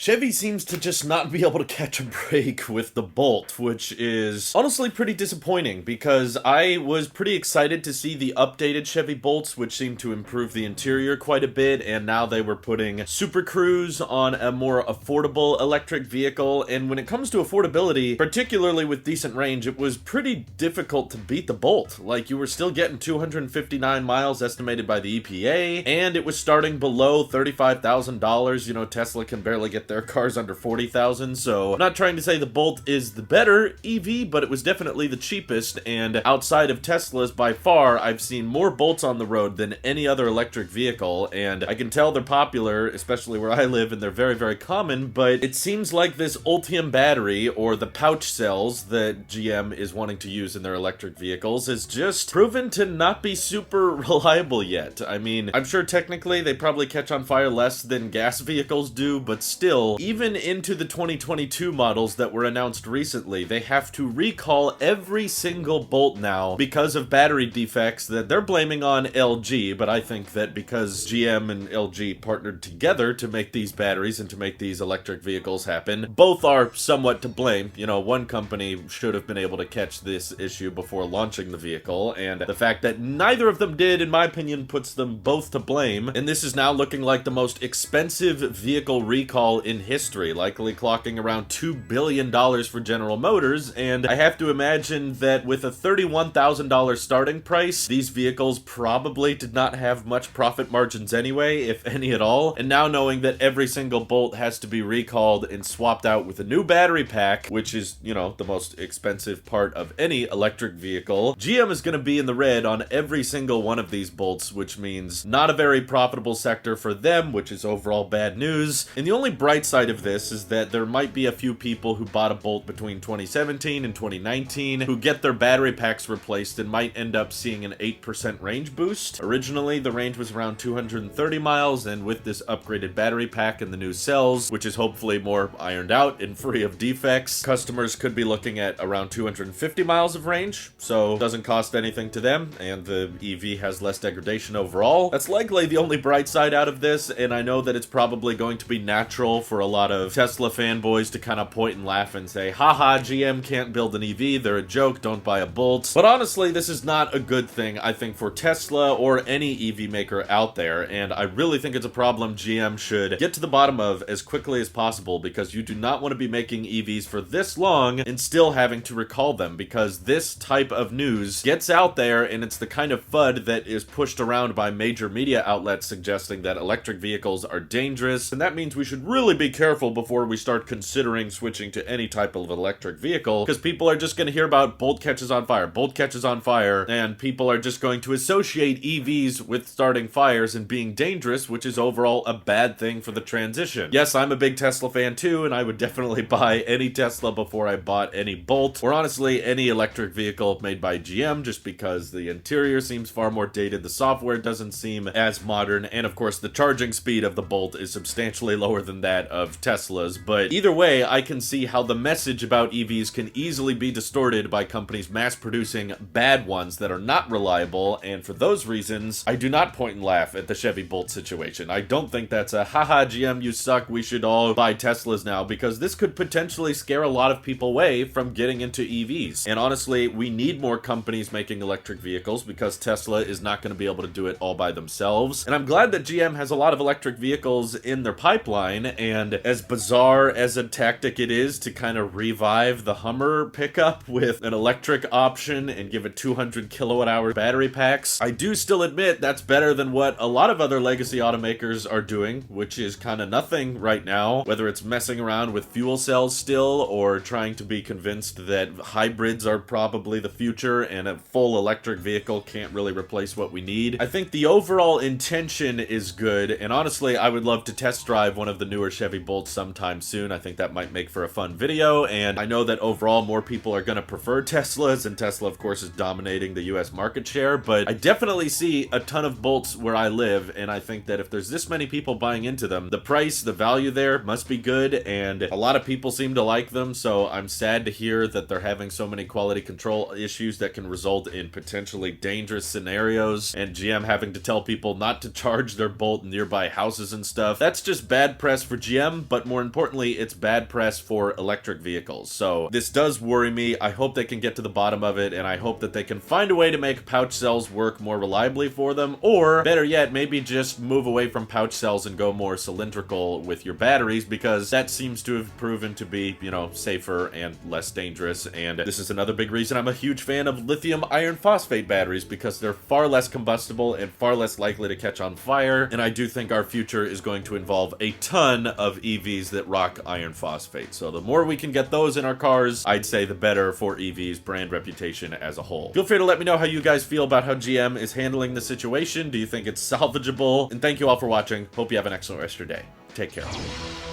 Chevy seems to just not be able to catch a break with the Bolt, which is honestly pretty disappointing because I was pretty excited to see the updated Chevy Bolts, which seemed to improve the interior quite a bit, and now they were putting Super Cruise on a more affordable electric vehicle, and when it comes to affordability, particularly with decent range, it was pretty difficult to beat the Bolt. Like, you were still getting 259 miles estimated by the EPA, and it was starting below $35,000. You know, Tesla can barely get their cars under 40,000, so I'm not trying to say the Bolt is the better EV, but it was definitely the cheapest, and outside of Teslas, by far, I've seen more Bolts on the road than any other electric vehicle, and I can tell they're popular, especially where I live, and they're very, very common, but it seems like this Ultium battery, or the pouch cells that GM is wanting to use in their electric vehicles, is just proven to not be super reliable yet. I mean, I'm sure technically they probably catch on fire less than gas vehicles do, but still, even into the 2022 models that were announced recently, they have to recall every single Bolt now because of battery defects that they're blaming on LG, but I think that because GM and LG partnered together to make these batteries and to make these electric vehicles happen, both are somewhat to blame. You know, one company should have been able to catch this issue before launching the vehicle, and the fact that neither of them did, in my opinion, puts them both to blame, and this is now looking like the most expensive vehicle recall in history, likely clocking around $2 billion for General Motors, and I have to imagine that with a $31,000 starting price, these vehicles probably did not have much profit margins anyway, if any at all, and now knowing that every single Bolt has to be recalled and swapped out with a new battery pack, which is, you know, the most expensive part of any electric vehicle, GM is going to be in the red on every single one of these Bolts, which means not a very profitable sector for them, which is overall bad news, and the only bright side of this is that there might be a few people who bought a Bolt between 2017 and 2019 who get their battery packs replaced and might end up seeing an 8% range boost. Originally, the range was around 230 miles, and with this upgraded battery pack and the new cells, which is hopefully more ironed out and free of defects, customers could be looking at around 250 miles of range, so it doesn't cost anything to them, and the EV has less degradation overall. That's likely the only bright side out of this, and I know that it's probably going to be natural for a lot of Tesla fanboys to kind of point and laugh and say, haha, GM can't build an EV, they're a joke, don't buy a Bolt. But honestly, this is not a good thing, I think, for Tesla or any EV maker out there, and I really think it's a problem GM should get to the bottom of as quickly as possible, because you do not want to be making EVs for this long and still having to recall them, because this type of news gets out there, and it's the kind of FUD that is pushed around by major media outlets suggesting that electric vehicles are dangerous, and that means we should really be careful before we start considering switching to any type of electric vehicle, because people are just going to hear about Bolt catches on fire, Bolt catches on fire, and people are just going to associate EVs with starting fires and being dangerous, which is overall a bad thing for the transition. Yes, I'm a big Tesla fan too, and I would definitely buy any Tesla before I bought any Bolt, or honestly any electric vehicle made by GM, just because the interior seems far more dated, the software doesn't seem as modern, and of course the charging speed of the Bolt is substantially lower than that of Tesla's. But either way, I can see how the message about EVs can easily be distorted by companies mass producing bad ones that are not reliable, and for those reasons, I do not point and laugh at the Chevy Bolt situation. I don't think that's a haha GM you suck, we should all buy Teslas now, because this could potentially scare a lot of people away from getting into EVs. And honestly, we need more companies making electric vehicles because Tesla is not going to be able to do it all by themselves. And I'm glad that GM has a lot of electric vehicles in their pipeline, and as bizarre as a tactic it is to kind of revive the Hummer pickup with an electric option and give it 200 kilowatt hour battery packs, I do still admit that's better than what a lot of other legacy automakers are doing, which is kind of nothing right now, whether it's messing around with fuel cells still or trying to be convinced that hybrids are probably the future and a full electric vehicle can't really replace what we need. I think the overall intention is good, and honestly, I would love to test drive one of the newer Chevy Bolts sometime soon. I think that might make for a fun video, and I know that overall more people are going to prefer Teslas, and Tesla of course is dominating the US market share, but I definitely see a ton of Bolts where I live, and I think that if there's this many people buying into them, the price, the value there must be good, and a lot of people seem to like them, so I'm sad to hear that they're having so many quality control issues that can result in potentially dangerous scenarios, and GM having to tell people not to charge their Bolt in nearby houses and stuff. That's just bad press for GM GM, but more importantly, it's bad press for electric vehicles. So this does worry me. I hope they can get to the bottom of it, and I hope that they can find a way to make pouch cells work more reliably for them, or better yet, maybe just move away from pouch cells and go more cylindrical with your batteries, because that seems to have proven to be, you know, safer and less dangerous. And this is another big reason I'm a huge fan of lithium iron phosphate batteries, because they're far less combustible and far less likely to catch on fire. And I do think our future is going to involve a ton of EVs that rock iron phosphate. So the more we can get those in our cars, I'd say the better for EV's brand reputation as a whole. Feel free to let me know how you guys feel about how GM is handling the situation. Do you think it's salvageable? And thank you all for watching. Hope you have an excellent rest of your day. Take care.